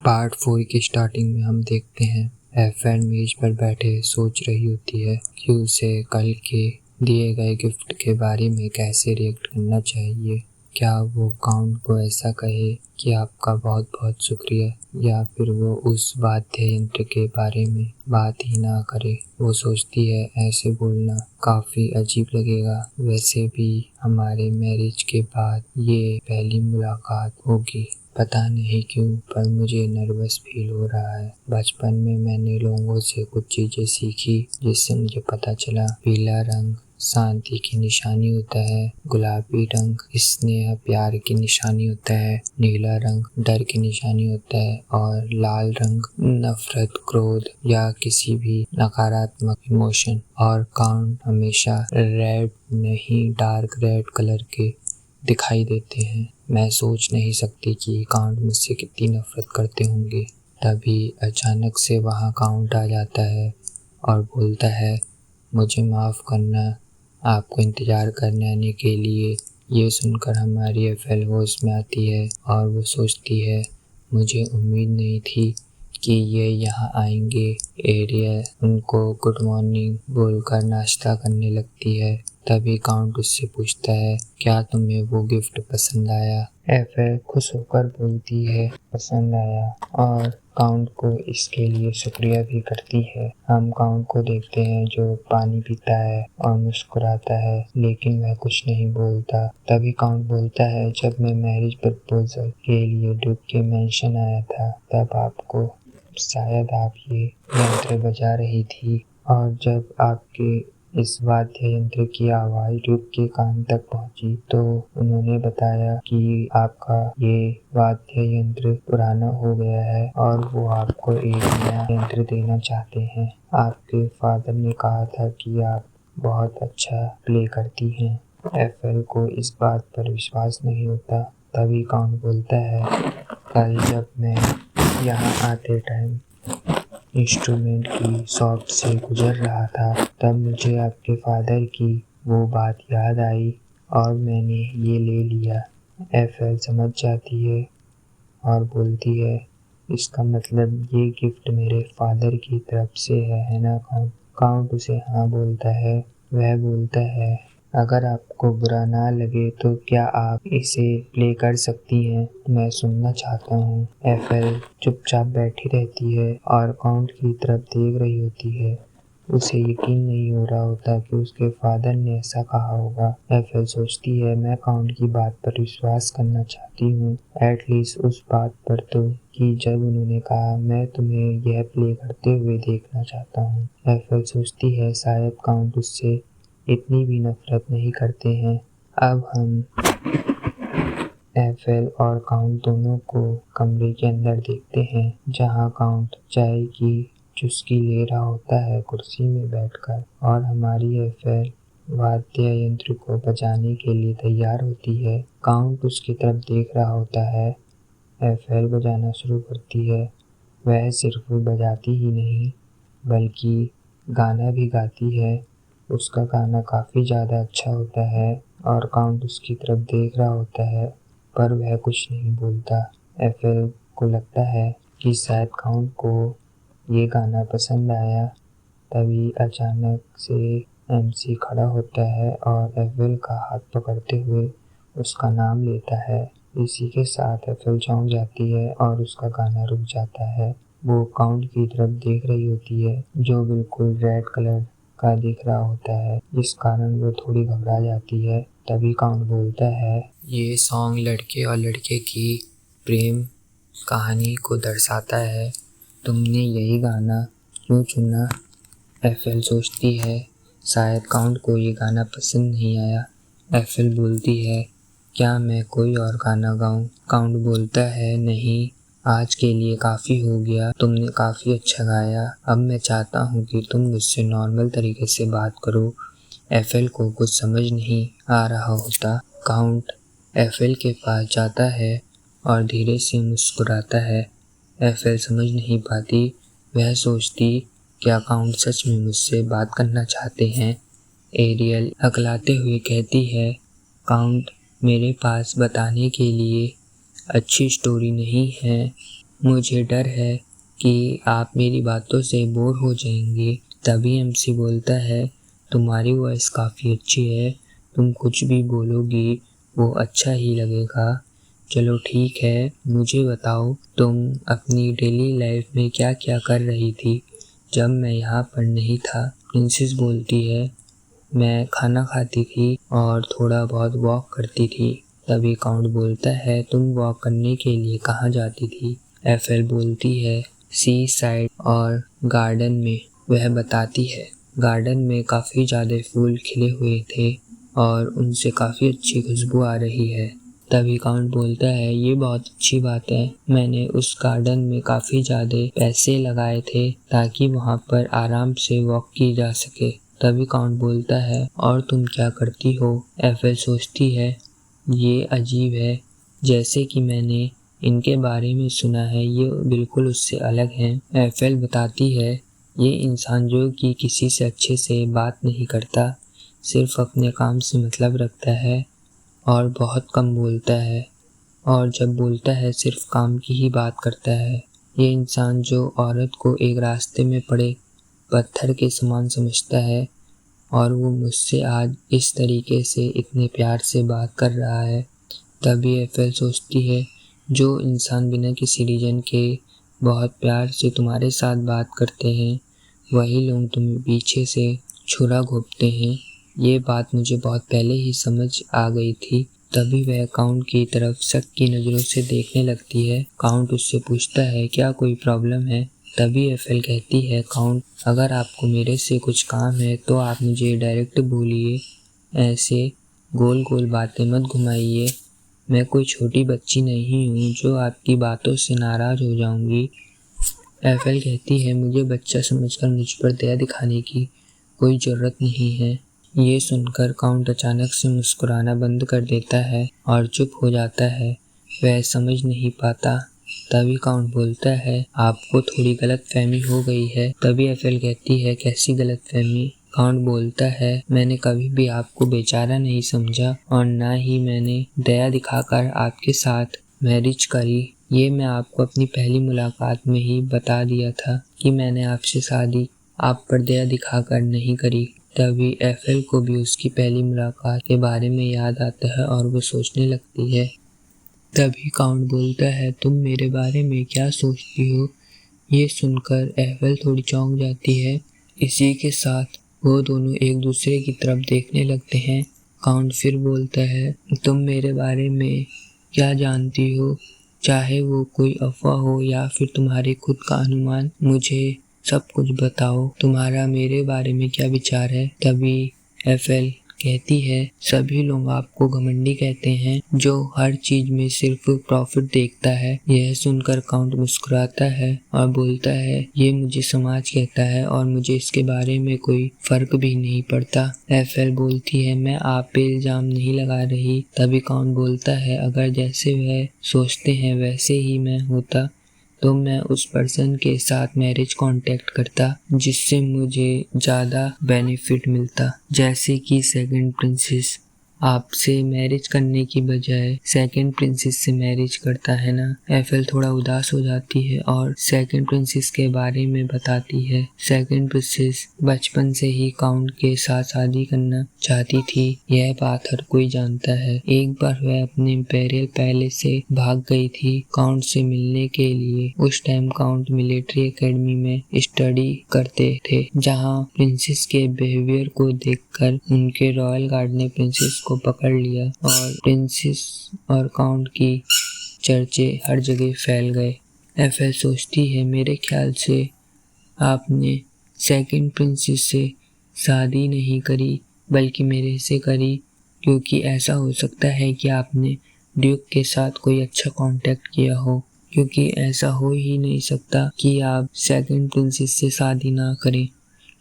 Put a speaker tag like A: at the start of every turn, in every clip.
A: Part 4 की starting में हम देखते हैं एफएल मेज पर बैठे सोच रही होती है कि उसे कल के दिए गए गिफ्ट के बारे में कैसे रिएक्ट करना चाहिए। क्या वो काउंट को ऐसा कहे कि आपका बहुत बहुत शुक्रिया, या फिर वो उस वाद्य यंत्र के बारे में बात ही ना करे। वो सोचती है ऐसे बोलना काफ़ी अजीब लगेगा, वैसे भी हमारे मैरिज के बाद ये पहली मुलाकात होगी। पता नहीं क्यों पर मुझे नर्वस फील हो रहा है। बचपन में मैंने लोगों से कुछ चीज़ें सीखी जिससे मुझे पता चला पीला रंग शांति की निशानी होता है, गुलाबी रंग स्नेह प्यार की निशानी होता है, नीला रंग डर की निशानी होता है और लाल रंग नफरत, क्रोध या किसी भी नकारात्मक इमोशन। और काउंट हमेशा रेड नहीं डार्क रेड कलर के दिखाई देते हैं। मैं सोच नहीं सकती कि काउंट मुझसे कितनी नफरत करते होंगे। तभी अचानक से वहाँ काउंट आ जाता है और बोलता है, मुझे माफ़ करना, आपको इंतज़ार करने आने के लिए। ये सुनकर हमारी एफएल होश में आती है और वो सोचती है, मुझे उम्मीद नहीं थी कि ये यहाँ आएंगे। एरियल उनको गुड मॉर्निंग बोलकर नाश्ता करने लगती है। तभी काउंट उससे पूछता है, क्या तुम्हें वो गिफ्ट पसंद आया? एफएल खुश होकर बोलती है, पसंद आया, और काउंट को इसके लिए शुक्रिया भी करती है। हम काउंट को देखते हैं जो पानी पीता है और मुस्कुराता है, लेकिन वह कुछ नहीं बोलता। तभी काउंट बोलता है, जब मैं मैरिज प्रपोजल के लिए ड्यूक के मेंशन आया था, तब आपको शायद आप ये यंत्र बजा रही थी, और जब आपके इस वाद्य यंत्र की आवाज़ ड्यूक के कान तक पहुंची तो उन्होंने बताया कि आपका ये वाद्य यंत्र पुराना हो गया है और वो आपको एक नया यंत्र देना चाहते हैं। आपके फादर ने कहा था कि आप बहुत अच्छा प्ले करती हैं। एफएल को इस बात पर विश्वास नहीं होता। तभी काउंट बोलता है, कल जब मैं यहाँ आते टाइम इंस्ट्रूमेंट की शॉप से गुजर रहा था, तब मुझे आपके फादर की वो बात याद आई और मैंने ये ले लिया। एफएल समझ जाती है और बोलती है, इसका मतलब ये गिफ्ट मेरे फादर की तरफ से है ना काउंट? काउंट उसे हाँ बोलता है। वह बोलता है, अगर आपको बुरा ना लगे तो क्या आप इसे प्ले कर सकती हैं? मैं सुनना चाहता हूँ। एफएल चुपचाप बैठी रहती है और काउंट की तरफ देख रही होती है। उसे यकीन नहीं हो रहा होता कि उसके फादर ने ऐसा कहा होगा। एफएल सोचती है, मैं काउंट की बात पर विश्वास करना चाहती हूँ, एटलीस्ट उस बात पर तो कि जब उन्होंने कहा मैं तुम्हें यह प्ले करते हुए देखना चाहता हूँ। एफएल सोचती है शायद काउंट उससे इतनी भी नफरत नहीं करते हैं। अब हम एफएल और काउंट दोनों को कमरे के अंदर देखते हैं, जहां काउंट चाय की चुस्की ले रहा होता है कुर्सी में बैठकर, और हमारी एफएल वाद्य यंत्र को बजाने के लिए तैयार होती है। काउंट उसकी तरफ देख रहा होता है। एफएल बजाना शुरू करती है। वह सिर्फ बजाती ही नहीं बल्कि गाना भी गाती है। उसका गाना काफ़ी ज़्यादा अच्छा होता है और काउंट उसकी तरफ देख रहा होता है, पर वह कुछ नहीं बोलता। एफएल को लगता है कि शायद काउंट को ये गाना पसंद आया। तभी अचानक से एमसी खड़ा होता है और एफएल का हाथ पकड़ते हुए उसका नाम लेता है। इसी के साथ एफएल चौंक जाती है और उसका गाना रुक जाता है। वो काउंट की तरफ देख रही होती है जो बिल्कुल रेड कलर का दिख रहा होता है, जिस कारण वो थोड़ी घबरा जाती है। तभी काउंट बोलता है, ये सॉन्ग लड़के और लड़के की प्रेम कहानी को दर्शाता है, तुमने यही गाना क्यों चुना? एफएल सोचती है शायद काउंट को ये गाना पसंद नहीं आया। एफएल बोलती है, क्या मैं कोई और गाना गाऊं? काउंट बोलता है, नहीं, आज के लिए काफ़ी हो गया, तुमने काफ़ी अच्छा गाया। अब मैं चाहता हूँ कि तुम मुझसे नॉर्मल तरीके से बात करो। एफएल को कुछ समझ नहीं आ रहा होता। काउंट एफएल के पास जाता है और धीरे से मुस्कुराता है। एफएल समझ नहीं पाती। वह सोचती, क्या काउंट सच में मुझसे बात करना चाहते हैं? एरियल अगलाते हुए कहती है, काउंट मेरे पास बताने के लिए अच्छी स्टोरी नहीं है, मुझे डर है कि आप मेरी बातों से बोर हो जाएंगे। तभी एमसी बोलता है, तुम्हारी वॉइस काफ़ी अच्छी है, तुम कुछ भी बोलोगी वो अच्छा ही लगेगा। चलो ठीक है, मुझे बताओ तुम अपनी डेली लाइफ में क्या क्या कर रही थी जब मैं यहाँ पर नहीं था। प्रिंसेस बोलती है, मैं खाना खाती थी और थोड़ा बहुत वॉक करती थी। तभी काउंट बोलता है, तुम वॉक करने के लिए कहाँ जाती थी। एफएल बोलती है, सी साइड और गार्डन में। वह बताती है, गार्डन में काफ़ी ज़्यादा फूल खिले हुए थे और उनसे काफ़ी अच्छी खुशबू आ रही है। तभी काउंट बोलता है, ये बहुत अच्छी बात है, मैंने उस गार्डन में काफ़ी ज़्यादा पैसे लगाए थे ताकि वहाँ पर आराम से वॉक की जा सके। तभी काउंट बोलता है, और तुम क्या करती हो। एफएल सोचती है, ये अजीब है, जैसे कि मैंने इनके बारे में सुना है, ये बिल्कुल उससे अलग हैं। एफएल बताती है, ये इंसान जो कि किसी से अच्छे से बात नहीं करता, सिर्फ अपने काम से मतलब रखता है और बहुत कम बोलता है, और जब बोलता है सिर्फ काम की ही बात करता है। ये इंसान जो औरत को एक रास्ते में पड़े पत्थर के समान समझता है और वो मुझसे आज इस तरीके से इतने प्यार से बात कर रहा है। तभी एफएल सोचती है, जो इंसान बिना किसी रीजन के बहुत प्यार से तुम्हारे साथ बात करते हैं, वही लोग तुम्हें पीछे से छुरा घोंपते हैं। ये बात मुझे बहुत पहले ही समझ आ गई थी। तभी वह काउंट की तरफ शक की नज़रों से देखने लगती है। काउंट उससे पूछता है, क्या कोई प्रॉब्लम है। तभी एफएल कहती है, काउंट अगर आपको मेरे से कुछ काम है तो आप मुझे डायरेक्ट बोलिए, ऐसे गोल गोल बातें मत घुमाइए। मैं कोई छोटी बच्ची नहीं हूँ जो आपकी बातों से नाराज़ हो जाऊँगी। एफएल कहती है, मुझे बच्चा समझकर मुझ पर दया दिखाने की कोई ज़रूरत नहीं है। ये सुनकर काउंट अचानक से मुस्कुराना बंद कर देता है और चुप हो जाता है। वह समझ नहीं पाता। तभी काउंट बोलता है, आपको थोड़ी गलतफहमी हो गई है। तभी एफएल कहती है, कैसी गलतफहमी। काउंट बोलता है, मैंने कभी भी आपको बेचारा नहीं समझा और ना ही मैंने दया दिखाकर आपके साथ मैरिज करी। ये मैं आपको अपनी पहली मुलाकात में ही बता दिया था कि मैंने आपसे शादी आप पर दया दिखाकर नहीं करी। तभी एफएल को भी उसकी पहली मुलाकात के बारे में याद आता है और वो सोचने लगती है। तभी काउंट बोलता है, तुम मेरे बारे में क्या सोचती हो। ये सुनकर एफएल थोड़ी चौंक जाती है। इसी के साथ वो दोनों एक दूसरे की तरफ देखने लगते हैं। काउंट फिर बोलता है, तुम मेरे बारे में क्या जानती हो, चाहे वो कोई अफवाह हो या फिर तुम्हारे खुद का अनुमान, मुझे सब कुछ बताओ, तुम्हारा मेरे बारे में क्या विचार है। तभी एफएल कहती है, सभी लोग आपको घमंडी कहते हैं जो हर चीज में सिर्फ प्रॉफिट देखता है। यह सुनकर काउंट मुस्कुराता है और बोलता है, ये मुझे समाज कहता है और मुझे इसके बारे में कोई फर्क भी नहीं पड़ता। एफएल बोलती है, मैं आप पे इल्जाम नहीं लगा रही। तभी काउंट बोलता है, अगर जैसे वह सोचते हैं वैसे ही मैं होता तो मैं उस पर्सन के साथ मैरिज कांटेक्ट करता जिससे मुझे ज़्यादा बेनिफिट मिलता, जैसे कि सेकंड प्रिंसेस आपसे मैरिज करने की बजाय सेकंड प्रिंसेस से मैरिज करता है ना। एफएल थोड़ा उदास हो जाती है और सेकंड प्रिंसेस के बारे में बताती है। सेकंड प्रिंसेस बचपन से ही काउंट के साथ शादी करना चाहती थी, यह बात हर कोई जानता है। एक बार वह अपने इंपेरियल पैलेस से भाग गई थी काउंट से मिलने के लिए। उस टाइम काउंट मिलिट्री एकेडमी में स्टडी करते थे, जहाँ प्रिंसेस के बिहेवियर को देखकर उनके रॉयल गार्ड ने प्रिंसेस को पकड़ लिया और प्रिंसेस और काउंट की चर्चे हर जगह फैल गए। एफएल सोचती है, मेरे ख्याल से आपने सेकंड प्रिंसेस से शादी नहीं करी बल्कि मेरे से करी, क्योंकि ऐसा हो सकता है कि आपने ड्यूक के साथ कोई अच्छा कांटेक्ट किया हो, क्योंकि ऐसा हो ही नहीं सकता कि आप सेकंड प्रिंसेस से शादी ना करें,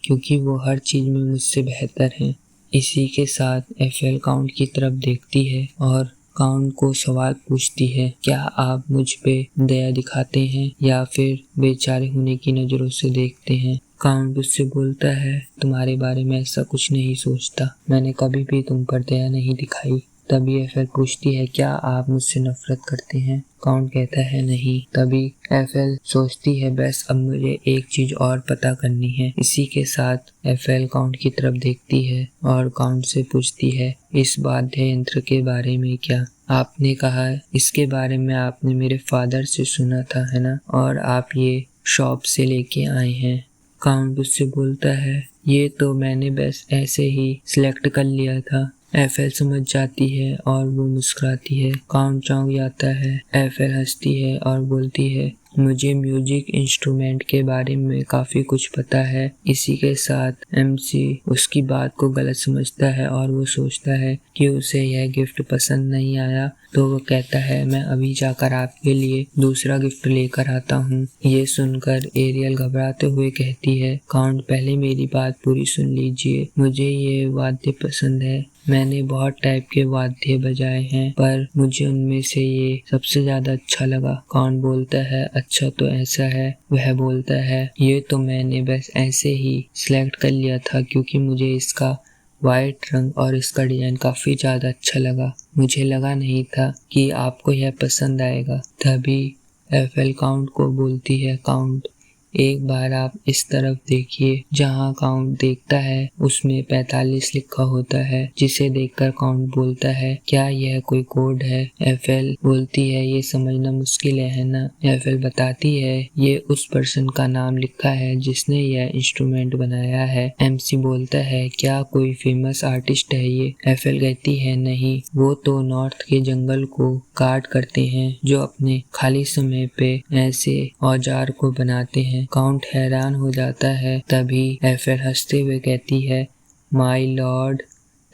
A: क्योंकि वो हर चीज़ में मुझसे बेहतर हैं। इसी के साथ एफएल काउंट की तरफ देखती है और काउंट को सवाल पूछती है, क्या आप मुझ पे दया दिखाते हैं या फिर बेचारे होने की नज़रों से देखते हैं। काउंट उससे बोलता है, तुम्हारे बारे में ऐसा कुछ नहीं सोचता, मैंने कभी भी तुम पर दया नहीं दिखाई। तभी एफएल पूछती है क्या आप मुझसे नफरत करते हैं? काउंट कहता है नहीं। तभी एफएल सोचती है बस अब मुझे एक चीज और पता करनी है। इसी के साथ एफएल काउंट की तरफ देखती है और काउंट से पूछती है इस वाद्य यंत्र के बारे में क्या? आपने कहा इसके बारे में आपने मेरे फादर से सुना था, है ना? और आप ये शॉप से लेके आए हैं। काउंट उससे बोलता है ये तो मैंने बस ऐसे ही सिलेक्ट कर लिया था। एफएल समझ जाती है और वो मुस्कुराती है। काउंट चौंक जाता है। एफएल हंसती है और बोलती है मुझे म्यूजिक इंस्ट्रूमेंट के बारे में काफी कुछ पता है। इसी के साथ एमसी उसकी बात को गलत समझता है और वो सोचता है कि उसे यह गिफ्ट पसंद नहीं आया, तो वो कहता है मैं अभी जाकर आपके लिए दूसरा गिफ्ट लेकर आता हूँ। ये सुनकर एरियल घबराते हुए कहती है काउंट पहले मेरी बात पूरी सुन लीजिए, मुझे ये वाद्य पसंद है। मैंने बहुत टाइप के वाद्य बजाए हैं पर मुझे उनमें से ये सबसे ज्यादा अच्छा लगा। काउंट बोलता है अच्छा तो ऐसा है? वह बोलता है ये तो मैंने बस ऐसे ही सिलेक्ट कर लिया था क्योंकि मुझे इसका वाइट रंग और इसका डिजाइन काफी ज्यादा अच्छा लगा। मुझे लगा नहीं था कि आपको यह पसंद आएगा। तभी एफएल काउंट को बोलती है काउंट एक बार आप इस तरफ देखिए। जहाँ काउंट देखता है उसमें 45 लिखा होता है, जिसे देखकर काउंट बोलता है क्या यह कोई कोड है? एफएल बोलती है ये समझना मुश्किल है ना? एफएल बताती है ये उस पर्सन का नाम लिखा है जिसने यह इंस्ट्रूमेंट बनाया है। एमसी बोलता है क्या कोई फेमस आर्टिस्ट है ये? एफएल कहती है नहीं, वो तो नॉर्थ के जंगल को गार्ड करते हैं जो अपने खाली समय पे ऐसे औजार को बनाते हैं। काउंट हैरान हो जाता है। तभी एफएल हंसते हुए कहती है माय लॉर्ड।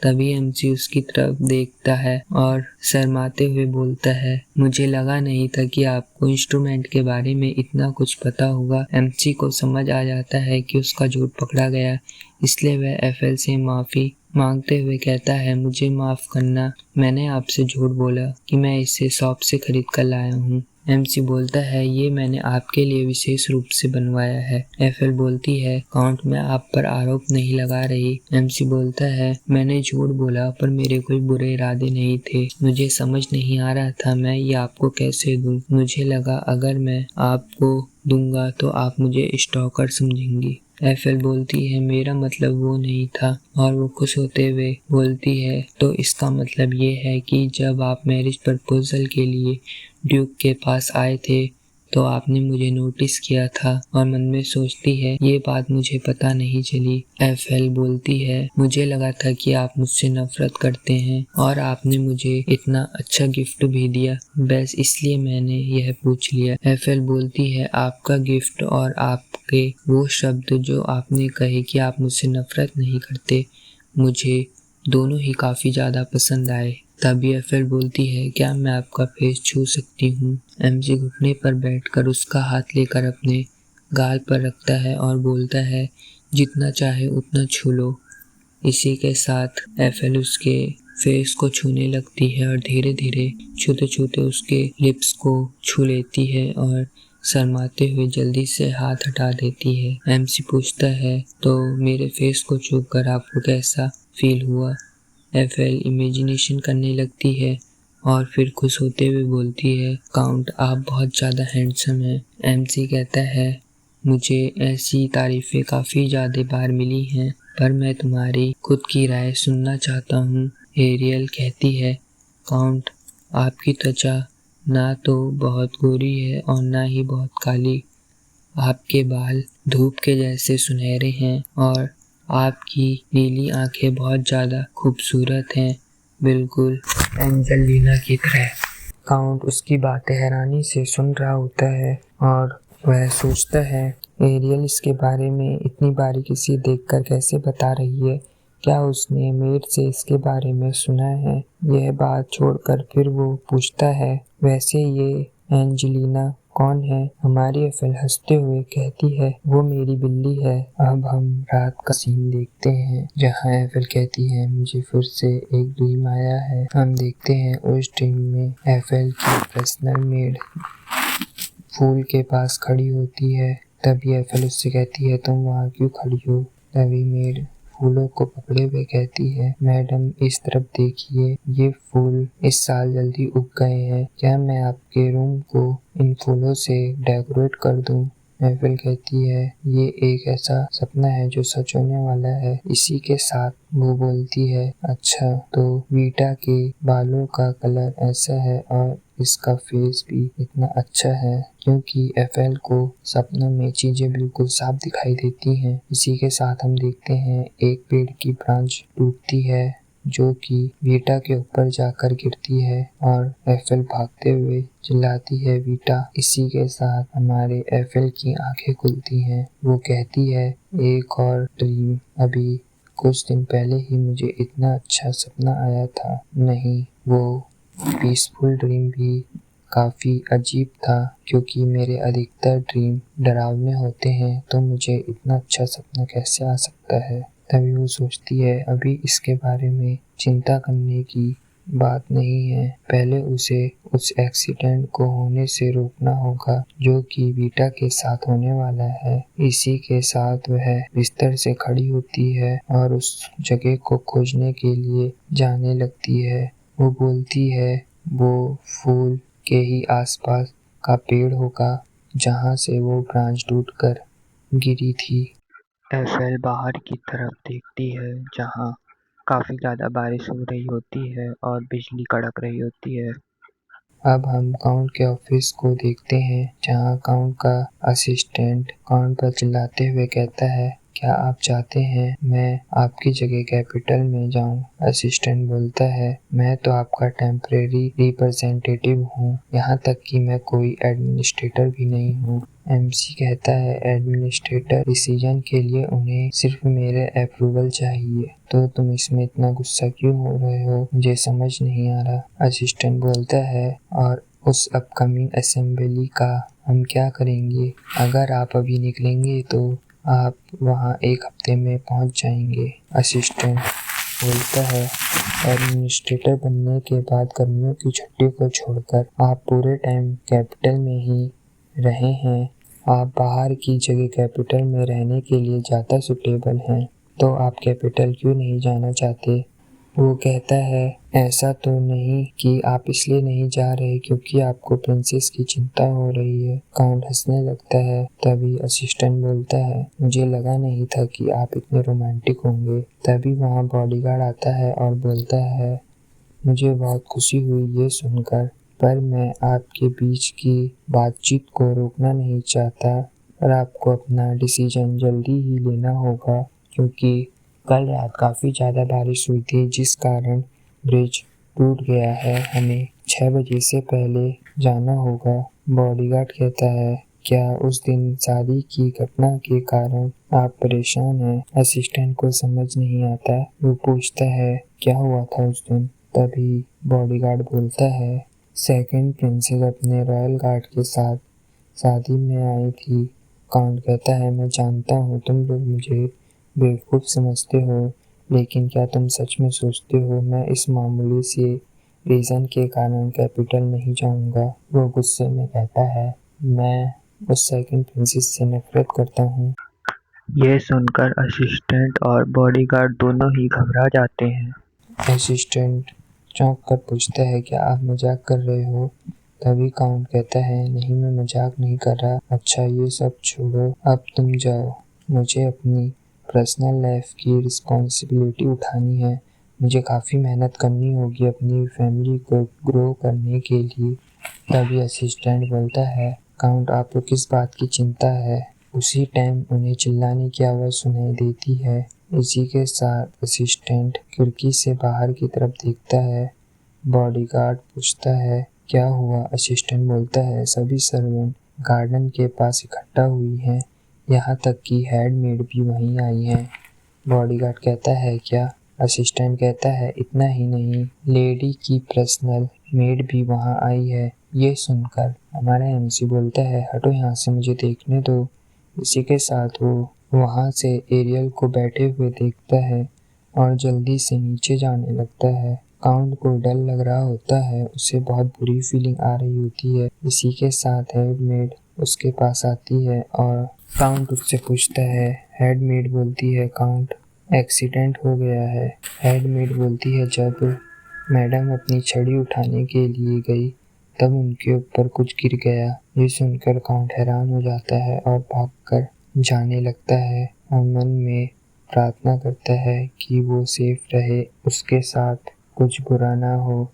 A: तभी एमसी उसकी तरफ देखता है और शर्माते हुए बोलता है मुझे लगा नहीं था कि आपको इंस्ट्रूमेंट के बारे में इतना कुछ पता होगा। एमसी को समझ आ जाता है कि उसका झूठ पकड़ा गया, इसलिए वह एफएल से माफी मांगते हुए कहता है मुझे माफ करना, मैंने आपसे झूठ बोला कि मैं इसे शॉप से खरीद कर लाया हूँ। एमसी बोलता है ये मैंने आपके लिए विशेष रूप से बनवाया है। एफएल बोलती है काउंट मैं आप पर आरोप नहीं लगा रही। एमसी बोलता है मैंने झूठ बोला पर मेरे कोई बुरे इरादे नहीं थे, मुझे समझ नहीं आ रहा था मैं ये आपको कैसे दूं। मुझे लगा अगर मैं आपको दूंगा तो आप मुझे स्टॉकर समझेंगी। एफएल बोलती है मेरा मतलब वो नहीं था और वो खुश होते हुए बोलती है तो इसका मतलब ये है कि जब आप मैरिज प्रपोजल के लिए ड्यूक के पास आए थे तो आपने मुझे नोटिस किया था। और मन में सोचती है ये बात मुझे पता नहीं चली। एफएल बोलती है मुझे लगा था कि आप मुझसे नफरत करते हैं और आपने मुझे इतना अच्छा गिफ्ट भी दिया, बस इसलिए मैंने यह पूछ लिया। एफएल बोलती है आपका गिफ्ट और आपके वो शब्द जो आपने कहे कि आप मुझसे नफरत नहीं करते, मुझे दोनों ही काफी ज्यादा पसंद आए। तभी एफएल बोलती है क्या मैं आपका फेस छू सकती हूँ? एमसी घुटने पर बैठकर उसका हाथ लेकर अपने गाल पर रखता है और बोलता है जितना चाहे उतना छू लो। इसी के साथ एफएल उसके फेस को छूने लगती है और धीरे धीरे छूते छूते उसके लिप्स को छू लेती है और शर्माते हुए जल्दी से हाथ हटा देती है। एमसी पूछता है तो मेरे फेस को छूकर आपको कैसा फील हुआ? एफएल इमेजिनेशन करने लगती है और फिर खुश होते हुए बोलती है काउंट आप बहुत ज़्यादा हैंडसम हैं। एमसी कहता है मुझे ऐसी तारीफ़ें काफ़ी ज़्यादा बार मिली हैं पर मैं तुम्हारी खुद की राय सुनना चाहता हूँ। एरियल कहती है काउंट आपकी त्वचा ना तो बहुत गोरी है और ना ही बहुत काली, आपके बाल धूप के जैसे सुनहरे हैं और आपकी नीली आंखें बहुत ज़्यादा खूबसूरत हैं, बिल्कुल एंजेलिना की तरह। काउंट उसकी बातें हैरानी से सुन रहा होता है और वह सोचता है एरियल इसके बारे में इतनी बारीकी से देखकर कैसे बता रही है, क्या उसने मेड से इसके बारे में सुना है? यह बात छोड़कर फिर वो पूछता है वैसे ये एंजेलिना कौन है? हमारी एफएल हंसते हुए कहती है वो मेरी बिल्ली है। अब हम रात का सीन देखते हैं जहाँ एफएल कहती है मुझे फिर से एक ड्रीम आया है। हम देखते हैं उस ड्रीम में एफएल की पर्सनल मेड फूल के पास खड़ी होती है। तभी एफएल उससे कहती है तुम वहाँ क्यों खड़ी हो? तभी मेड फूलों को पकड़े हुए कहती है, मैडम इस तरफ देखिए, ये फूल इस साल जल्दी उग गए हैं, क्या मैं आपके रूम को इन फूलों से डेकोरेट कर दूं? महफिल कहती है, ये एक ऐसा सपना है जो सच होने वाला है। इसी के साथ वो बोलती है, अच्छा तो वीटा के बालों का कलर ऐसा है और इसका फेस भी इतना अच्छा है, क्योंकि एफएल को सपनों में चीजें बिल्कुल साफ दिखाई देती हैं। इसी के साथ हम देखते हैं एक पेड़ की ब्रांच टूटती है जो कि वीटा के ऊपर जाकर गिरती है और एफएल भागते हुए चिल्लाती है, वीटा। इसी के साथ हमारे एफएल की आंखें खुलती हैं। वो कहती है, एक और ड्रीम। अभी कुछ दिन पहले ही मुझे इतना अच्छा सपना आया था। नहीं, वो पीसफुल ड्रीम भी काफ़ी अजीब था, क्योंकि मेरे अधिकतर ड्रीम डरावने होते हैं, तो मुझे इतना अच्छा सपना कैसे आ सकता है। तभी वो सोचती है, अभी इसके बारे में चिंता करने की बात नहीं है, पहले उसे उस एक्सीडेंट को होने से रोकना होगा जो कि वीटा के साथ होने वाला है। इसी के साथ वह बिस्तर से खड़ी होती है और उस जगह को खोजने के लिए जाने लगती है। वो बोलती है, वो फूल के ही आसपास का पेड़ होगा जहाँ से वो ब्रांच टूटकर गिरी थी। एफएल बाहर की तरफ देखती है जहाँ काफी ज्यादा बारिश हो रही होती है और बिजली कड़क रही होती है। अब हम काउंट के ऑफिस को देखते हैं जहाँ काउंट का असिस्टेंट काउंट पर चिल्लाते हुए कहता है, क्या आप चाहते हैं मैं आपकी जगह कैपिटल में जाऊं? असिस्टेंट बोलता है, मैं तो आपका टेम्परेरी रिप्रेजेंटेटिव हूँ, यहाँ तक कि मैं कोई एडमिनिस्ट्रेटर भी नहीं हूँ। एमसी कहता है, एडमिनिस्ट्रेटर डिसीजन के लिए उन्हें सिर्फ मेरे अप्रूवल चाहिए, तो तुम इसमें इतना गुस्सा क्यों हो रहे हो? मुझे समझ नहीं आ रहा। असिस्टेंट बोलता है, और उस अपकमिंग असेंबली का हम क्या करेंगे? अगर आप अभी निकलेंगे तो आप वहाँ एक हफ्ते में पहुँच जाएंगे। असिस्टेंट बोलता है, एडमिनिस्ट्रेटर बनने के बाद गर्मियों की छुट्टी को छोड़कर आप पूरे टाइम कैपिटल में ही रहे हैं। आप बाहर की जगह कैपिटल में रहने के लिए ज़्यादा सुटेबल हैं, तो आप कैपिटल क्यों नहीं जाना चाहते? वो कहता है, ऐसा तो नहीं कि आप इसलिए नहीं जा रहे क्योंकि आपको प्रिंसेस की चिंता हो रही है। काउंट हंसने लगता है। तभी असिस्टेंट बोलता है, मुझे लगा नहीं था कि आप इतने रोमांटिक होंगे। तभी वहाँ बॉडीगार्ड आता है और बोलता है, मुझे बहुत खुशी हुई ये सुनकर, पर मैं आपके बीच की बातचीत को रोकना नहीं चाहता, पर आपको अपना डिसीजन जल्दी ही लेना होगा, क्योंकि कल रात काफ़ी ज़्यादा बारिश हुई थी जिस कारण ब्रिज टूट गया है। हमें 6 बजे से पहले जाना होगा। बॉडीगार्ड कहता है, क्या उस दिन शादी की घटना के कारण आप परेशान हैं? असिस्टेंट को समझ नहीं आता। वो पूछता है, क्या हुआ था उस दिन? तभी बॉडीगार्ड बोलता है, सेकंड प्रिंसेस अपने रॉयल गार्ड के साथ शादी में आई थी। काउंट कहता है, मैं जानता हूँ तुम लोग मुझे बेवकूफ़ समझते हो, लेकिन क्या तुम सच में सोचते हो मैं इस मामूली से रीज़न के कारण कैपिटल नहीं जाऊँगा? वो गुस्से में कहता है, मैं उस सेकंड प्रिंसेस से नफरत करता हूँ। ये सुनकर असिस्टेंट और बॉडीगार्ड दोनों ही घबरा जाते हैं। असिस्टेंट चौंक कर पूछता है, क्या आप मजाक कर रहे हो? तभी काउंट कहता है, नहीं मैं मजाक नहीं कर रहा। अच्छा ये सब छोड़ो, अब तुम जाओ, मुझे अपनी पर्सनल लाइफ की रिस्पॉन्सिबिलिटी उठानी है। मुझे काफ़ी मेहनत करनी होगी अपनी फैमिली को ग्रो करने के लिए। तभी असिस्टेंट बोलता है, काउंट आपको किस बात की चिंता है? उसी टाइम उन्हें चिल्लाने की आवाज़ सुनाई देती है। इसी के साथ असिस्टेंट खिड़की से बाहर की तरफ देखता है। बॉडीगार्ड पूछता है, क्या हुआ? असिस्टेंट बोलता है, सभी सर्वेंट गार्डन के पास इकट्ठा हुई हैं, यहाँ तक कि हेड मेड भी वहीं आई हैं। बॉडीगार्ड कहता है, क्या? असिस्टेंट कहता है, इतना ही नहीं, लेडी की पर्सनल मेड भी वहाँ आई है। ये सुनकर हमारा एमसी बोलता है, हटो यहाँ से, मुझे देखने दो। इसी के साथ वो वहाँ से एरियल को बैठे हुए देखता है और जल्दी से नीचे जाने लगता है। काउंट को डर लग रहा होता है, उसे बहुत बुरी फीलिंग आ रही होती है। इसी के साथ हेडमेड उसके पास आती है और काउंट उससे पूछता है। हेडमेड बोलती है, काउंट एक्सीडेंट हो गया है। हेडमेड बोलती है जब मैडम अपनी छड़ी उठाने के लिए गई तब उनके ऊपर कुछ गिर गया। ये सुनकर काउंट हैरान हो जाता है और भागकर जाने लगता है और मन में प्रार्थना करता है कि वो सेफ रहे, उसके साथ कुछ बुरा ना हो।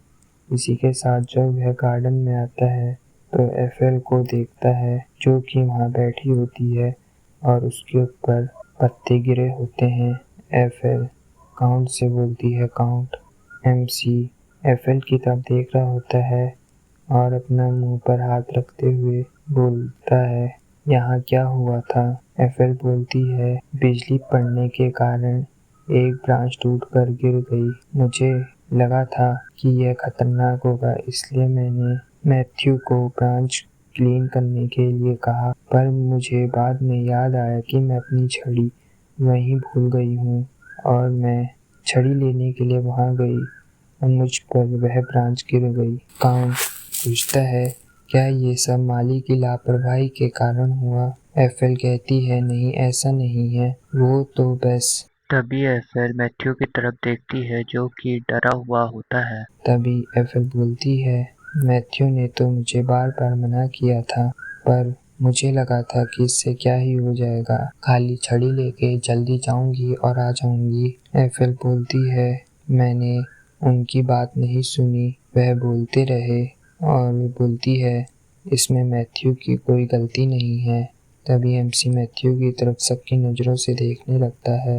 A: इसी के साथ जब वह गार्डन में आता है तो एफएल को देखता है जो कि वहाँ बैठी होती है और उसके ऊपर पत्ते गिरे होते हैं। एफएल काउंट से बोलती है काउंट। एमसी एफएल की तरफ देख रहा होता है और अपना मुंह पर हाथ रखते हुए बोलता है यहाँ क्या हुआ था। एफएल बोलती है बिजली पड़ने के कारण एक ब्रांच टूटकर गिर गई। मुझे लगा था कि यह खतरनाक होगा, इसलिए मैंने मैथ्यू को ब्रांच क्लीन करने के लिए कहा, पर मुझे बाद में याद आया कि मैं अपनी छड़ी वहीं भूल गई हूँ और मैं छड़ी लेने के लिए वहाँ गई और मुझ पर वह ब्रांच गिर गई। काउंट पूछता है क्या ये सब माली की लापरवाही के कारण हुआ। एफएल कहती है नहीं, ऐसा नहीं है, वो तो बस।
B: तभी एफएल मैथ्यू की तरफ देखती है जो कि डरा हुआ होता है।
A: तभी एफएल बोलती है मैथ्यू ने तो मुझे बार बार मना किया था, पर मुझे लगा था कि इससे क्या ही हो जाएगा, खाली छड़ी लेके जल्दी जाऊंगी और आ जाऊंगी। एफएल बोलती है मैंने उनकी बात नहीं सुनी, वह बोलते रहे। और वो बोलती है इसमें मैथ्यू की कोई गलती नहीं है। तभी एमसी मैथ्यू की तरफ सबकी नज़रों से देखने लगता है।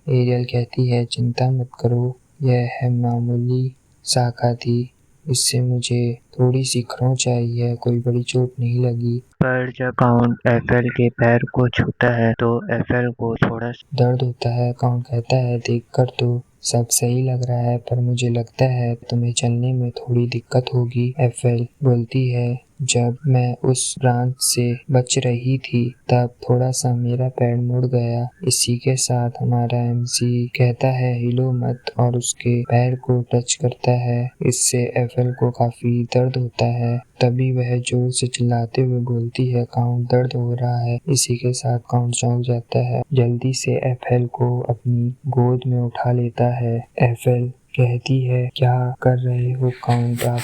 A: एरियल कहती है चिंता मत करो, यह है मामूली शाखा थी, इससे मुझे थोड़ी सी खरोंच आई है, कोई बड़ी चोट नहीं लगी।
B: पर जब काउंट एफएल के पैर को छूता है तो एफएल को थोड़ा
A: दर्द होता है। काउंट कहता है देखकर तो सब सही लग रहा है, पर मुझे लगता है तुम्हें चलने में थोड़ी दिक्कत होगी। एफएल बोलती है जब मैं उस ब्रांच से बच रही थी तब थोड़ा सा मेरा पैर मुड़ गया। इसी के साथ हमारा एमसी कहता है हिलो मत और उसके पैर को टच करता है, इससे एफएल को काफी दर्द होता है। तभी वह जोर से चिल्लाते हुए बोलती है काउंट दर्द हो रहा है। इसी के साथ काउंट चौंक जाता है, जल्दी से एफएल को अपनी गोद में उठा लेता है। एफएल कहती है क्या कर रहे हो काउंट आप।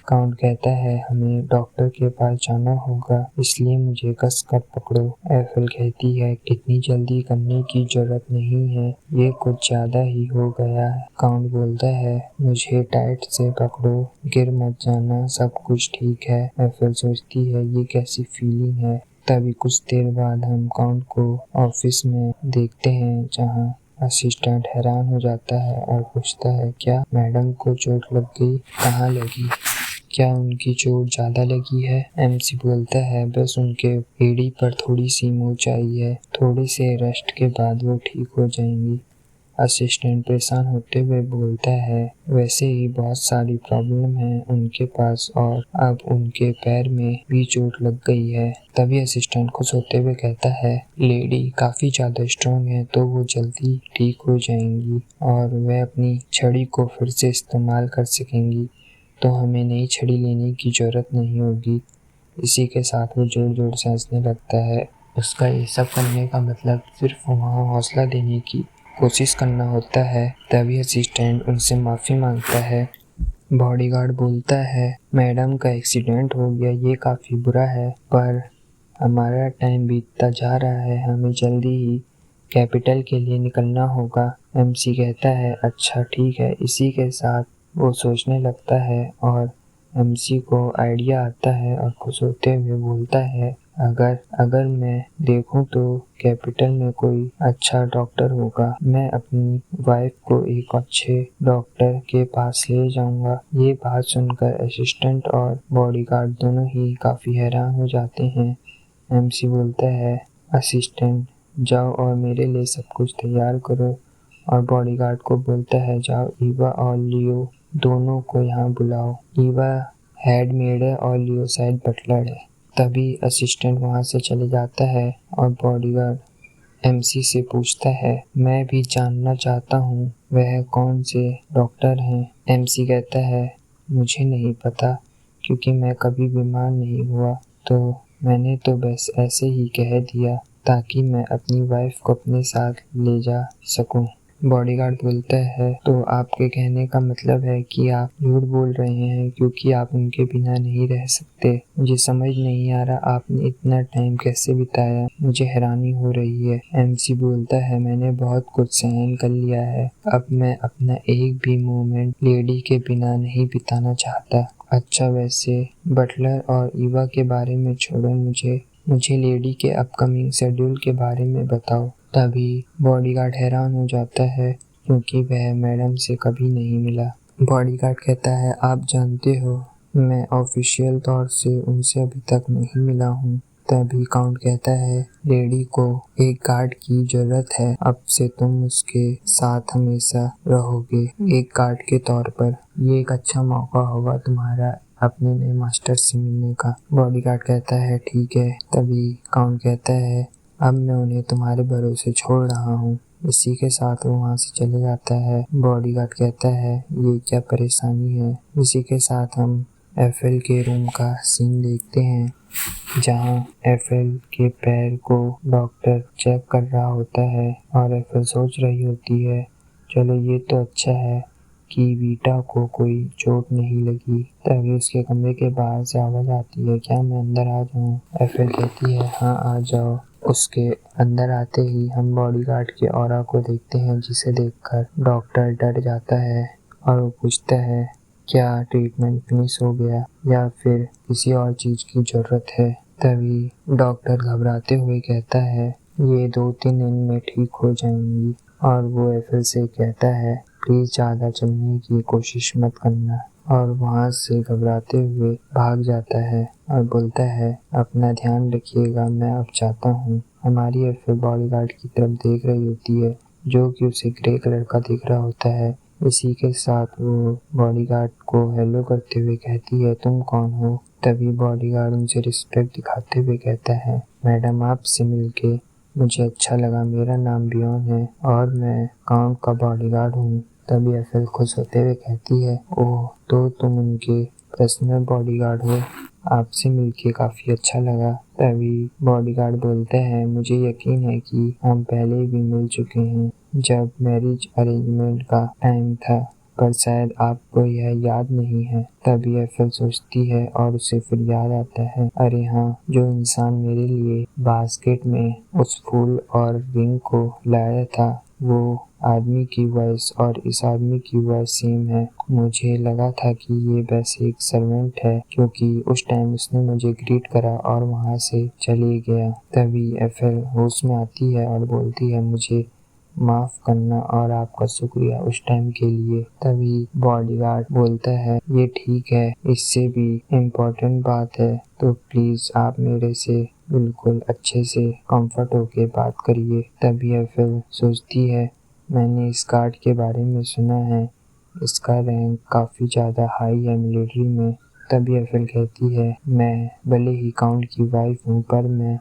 A: काउंट कहता है हमें डॉक्टर के पास जाना होगा, इसलिए मुझे कस कर पकड़ो। एफएल कहती है इतनी जल्दी करने की जरूरत नहीं है, ये कुछ ज्यादा ही हो गया है। काउंट बोलता है मुझे टाइट से पकड़ो, गिर मत जाना, सब कुछ ठीक है। एफएल सोचती है ये कैसी फीलिंग है। तभी कुछ देर बाद हम काउंट को ऑफिस में देखते हैं जहाँ असिस्टेंट हैरान हो जाता है और पूछता है क्या मैडम को चोट लग गई, कहाँ लगी, क्या उनकी चोट ज्यादा लगी है। एमसी बोलता है बस उनके एड़ी पर थोड़ी सी मोच आई है, थोड़े से रेस्ट के बाद वो ठीक हो जाएंगी। असिस्टेंट परेशान होते हुए बोलता है वैसे ही बहुत सारी प्रॉब्लम है उनके पास और अब उनके पैर में भी चोट लग गई है। तभी असिस्टेंट खुश होते हुए कहता है लेडी काफी ज्यादा स्ट्रांग है तो वो जल्दी ठीक हो जाएंगी और वह अपनी छड़ी को फिर से इस्तेमाल कर सकेंगी, तो हमें नई छड़ी लेने की जरूरत नहीं होगी। इसी के साथ वो जोर जोर से हंसने लगता है। उसका ये सब करने का मतलब सिर्फ वहाँ हौसला देने की कोशिश करना होता है। तभी असिस्टेंट उनसे माफ़ी मांगता है। बॉडीगार्ड बोलता है मैडम का एक्सीडेंट हो गया, ये काफ़ी बुरा है, पर हमारा टाइम बीतता जा रहा है, हमें जल्दी ही कैपिटल के लिए निकलना होगा। एमसी कहता है अच्छा ठीक है। इसी के साथ वो सोचने लगता है और एमसी को आइडिया आता है और खुश होते हुए बोलता है अगर मैं देखूं तो कैपिटल में कोई अच्छा डॉक्टर होगा, मैं अपनी वाइफ को एक अच्छे डॉक्टर के पास ले जाऊंगा। ये बात सुनकर असिस्टेंट और बॉडीगार्ड दोनों ही काफी हैरान हो जाते हैं। एमसी बोलता है असिस्टेंट जाओ और मेरे लिए सब कुछ तैयार करो, और बॉडीगार्ड को बोलता है जाओ ईवा और लियो दोनों को यहाँ बुलाओ। ईवा हेडमेड है और लियो शायद बटलर है। तभी असिस्टेंट वहाँ से चले जाता है और बॉडीगार्ड एमसी से पूछता है मैं भी जानना चाहता हूँ वह कौन से डॉक्टर हैं। एमसी कहता है मुझे नहीं पता, क्योंकि मैं कभी बीमार नहीं हुआ, तो मैंने तो बस ऐसे ही कह दिया ताकि मैं अपनी वाइफ को अपने साथ ले जा सकूं। बॉडीगार्ड बोलता है तो आपके कहने का मतलब है कि आप झूठ बोल रहे हैं क्योंकि आप उनके बिना नहीं रह सकते। मुझे समझ नहीं आ रहा आपने इतना टाइम कैसे बिताया, मुझे हैरानी हो रही है। एमसी बोलता है मैंने बहुत कुछ सहन कर लिया है, अब मैं अपना एक भी मोमेंट लेडी के बिना नहीं बिताना चाहता। अच्छा वैसे बटलर और ईवा के बारे में छोड़ो, मुझे लेडी के अपकमिंग शेड्यूल के बारे में बताओ। तभी बॉडीगार्ड हैरान हो जाता है क्योंकि वह मैडम से कभी नहीं मिला। बॉडीगार्ड कहता है आप जानते हो मैं ऑफिशियल तौर से उनसे अभी तक नहीं मिला हूँ। तभी काउंट कहता है लेडी को एक गार्ड की जरूरत है, अब से तुम उसके साथ हमेशा रहोगे एक गार्ड के तौर पर। ये एक अच्छा मौका होगा तुम्हारा अपने नए मास्टर से मिलने का। बॉडीगार्ड कहता है ठीक है। तभी काउंट कहता है अब मैं उन्हें तुम्हारे भरोसे छोड़ रहा हूँ। इसी के साथ वो वहाँ से चले जाता है। बॉडीगार्ड कहता है ये क्या परेशानी है। इसी के साथ हम एफएल के रूम का सीन देखते हैं जहाँ एफएल के पैर को डॉक्टर चेक कर रहा होता है और एफएल सोच रही होती है चलो ये तो अच्छा है कि वीटा को कोई चोट नहीं लगी। तभी उसके कमरे के बाहर से आवाज आती है क्या मैं अंदर आ जाऊँ। एफएल कहती है हाँ आ जाओ। उसके अंदर आते ही हम बॉडीगार्ड के ऑरा को देखते हैं जिसे देखकर डॉक्टर डर जाता है और वो पूछता है क्या ट्रीटमेंट फिनिश हो गया या फिर किसी और चीज की जरूरत है। तभी डॉक्टर घबराते हुए कहता है ये 2-3 दिन में ठीक हो जाएंगी और वो एफएल से कहता है प्लीज ज्यादा चलने की कोशिश मत करना और वहाँ से घबराते हुए भाग जाता है और बोलता है अपना ध्यान रखिएगा मैं अब जाता हूँ। हमारी एफएल बॉडीगार्ड की तरफ देख रही होती है जो कि उसे ग्रे कलर का दिख रहा होता है। इसी के साथ वो बॉडीगार्ड को हेलो करते हुए कहती है तुम कौन हो। तभी बॉडीगार्ड उनसे रिस्पेक्ट दिखाते हुए कहता है मैडम आपसे मिलके मुझे अच्छा लगा, मेरा नाम बियॉन है और मैं काउंट का बॉडीगार्ड हूँ। तभी एफएल खुश होते हुए कहती है ओह तो तुम उनके पर्सनल बॉडीगार्ड हो, आपसे मिलके काफी अच्छा लगा। तभी बॉडीगार्ड बोलते हैं मुझे यकीन है कि हम पहले भी मिल चुके हैं जब मैरिज अरेंजमेंट का टाइम था, पर शायद आपको यह याद नहीं है। तभी एफएल सोचती है और उसे फिर याद आता है अरे हाँ जो इंसान मेरे लिए बास्केट में उस फूल और रिंग को लाया था वो आदमी की वॉइस और इस आदमी की वॉइस सेम है। मुझे लगा था कि ये वैसे एक सर्वेंट है क्योंकि उस टाइम उसने मुझे ग्रीट करा और वहाँ से चले गया। तभी एफएल होश में आती है और बोलती है मुझे माफ करना और आपका शुक्रिया उस टाइम के लिए। तभी बॉडीगार्ड बोलता है ये ठीक है, इससे भी इम्पोर्टेंट बात है तो प्लीज आप मेरे से बिल्कुल अच्छे से कंफर्ट होके बात करिए। तभी एफएल सोचती है मैंने इस गार्ड के बारे में सुना है, इसका रैंक काफी ज्यादा हाई है मिलिट्री में। तभी एफएल कहती है मैं भले ही काउंट की वाइफ हूँ पर मैं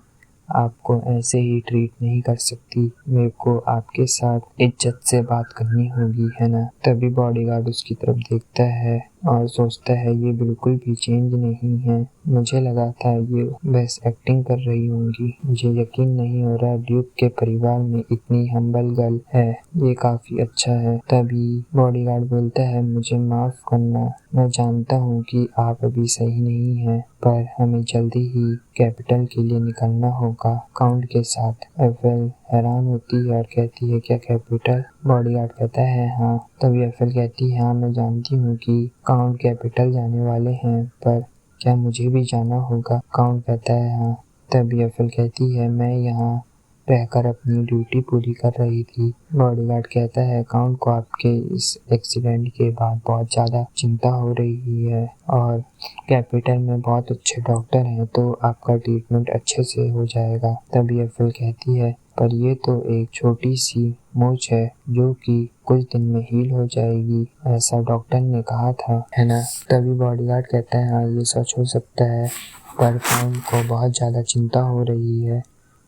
A: आपको ऐसे ही ट्रीट नहीं कर सकती, मेरे को आपके साथ इज्जत से बात करनी होगी है ना। तभी बॉडीगार्ड उसकी तरफ देखता है और सोचता है ये बिल्कुल भी चेंज नहीं है, मुझे लगा था ये बस एक्टिंग कर रही होंगी, मुझे यकीन नहीं हो रहा ड्यूक के परिवार में इतनी हम्बल गर्ल है, ये काफी अच्छा है। तभी बॉडीगार्ड बोलता है मुझे माफ करना, मैं जानता हूँ कि आप अभी सही नहीं हैं पर हमें जल्दी ही कैपिटल के लिए निकलना होगा काउंट के साथ। एफएल हैरान होती है और कहती है क्या कैपिटल। बॉडीगार्ड कहता है हाँ। तभी एफएल कहती है हाँ मैं जानती हूँ कि काउंट कैपिटल जाने वाले हैं पर क्या मुझे भी जाना होगा। काउंट कहता है हाँ। तभी एफएल कहती है मैं यहाँ रहकर अपनी ड्यूटी पूरी कर रही थी। बॉडीगार्ड कहता है काउंट को आपके इस एक्सीडेंट के बाद बहुत ज़्यादा चिंता हो रही है और कैपिटल में बहुत अच्छे डॉक्टर हैं तो आपका ट्रीटमेंट अच्छे से हो जाएगा। तभी एफएल कहती है पर ये तो एक छोटी सी मोच है जो कि कुछ दिन में हील हो जाएगी, ऐसा डॉक्टर ने कहा था है ना। तभी बॉडीगार्ड कहता है हाँ ये सच हो सकता है पर काउंट को बहुत ज़्यादा चिंता हो रही है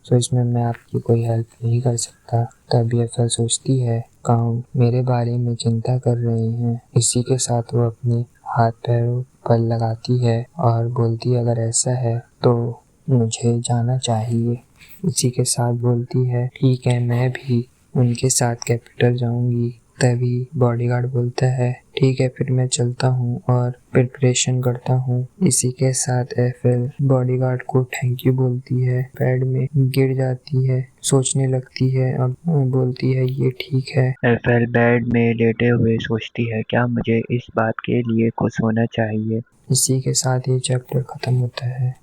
A: तो इसमें मैं आपकी कोई हेल्प नहीं कर सकता। तभी एफएल सोचती है काउंट मेरे बारे में चिंता कर रहे हैं। इसी के साथ वो अपने हाथ पैरों पर लगाती है और बोलती है अगर ऐसा है तो मुझे जाना चाहिए। इसी के साथ बोलती है ठीक है मैं भी उनके साथ कैपिटल जाऊंगी। तभी बॉडीगार्ड बोलता है ठीक है फिर मैं चलता हूँ और प्रिपरेशन करता हूँ। इसी के साथ एफएल बॉडीगार्ड को थैंक यू बोलती है, बेड में गिर जाती है, सोचने लगती है, अब बोलती है ये ठीक है।
B: एफएल बेड में लेटे हुए सोचती है क्या मुझे इस बात के लिए खुश होना चाहिए।
A: इसी के साथ ये चैप्टर खत्म होता है।